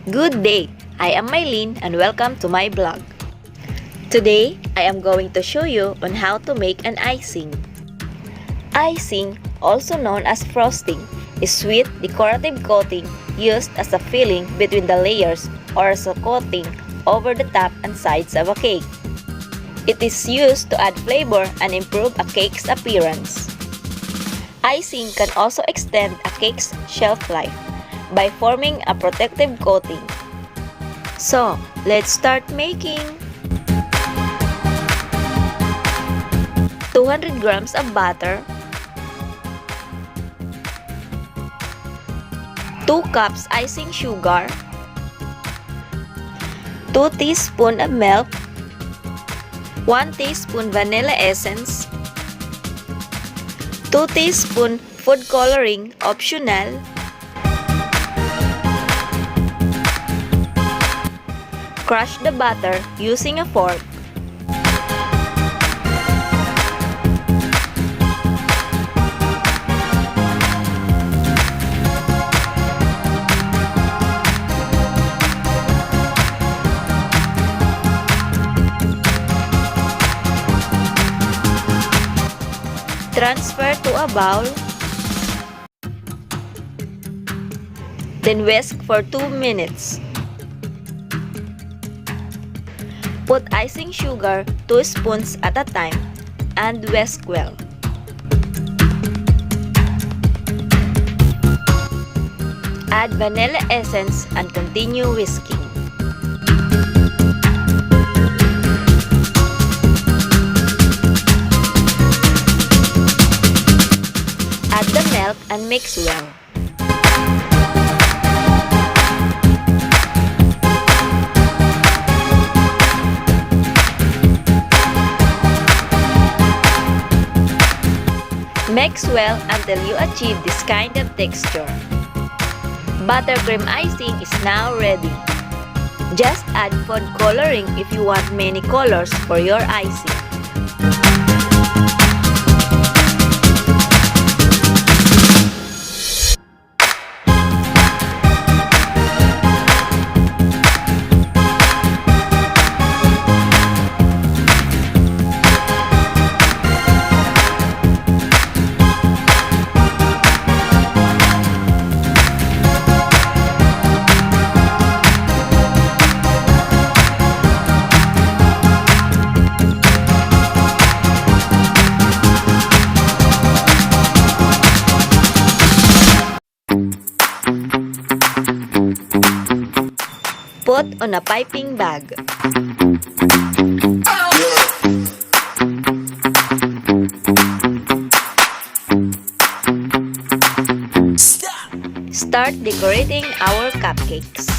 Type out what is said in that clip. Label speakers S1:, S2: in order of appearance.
S1: Good day! I am Mylene and welcome to my blog. Today, I am going to show you on how to make an icing. Icing, also known as frosting, is sweet decorative coating used as a filling between the layers or as a coating over the top and sides of a cake. It is used to add flavor and improve a cake's appearance. Icing can also extend a cake's shelf life by forming a protective coating. So, let's start making. 200 grams of butter, 2 cups icing sugar, 2 teaspoons of milk, 1 teaspoon vanilla essence, 2 teaspoon food coloring optional, crush the butter using a fork. Transfer to a bowl. Then whisk for 2 minutes. Put icing sugar 2 spoons at a time and whisk well. Add vanilla essence and continue whisking. Add the milk and mix well. Mix well until you achieve this kind of texture. Buttercream icing is now ready. Just add food coloring if you want many colors for your icing. Put on a piping bag. Start decorating our cupcakes.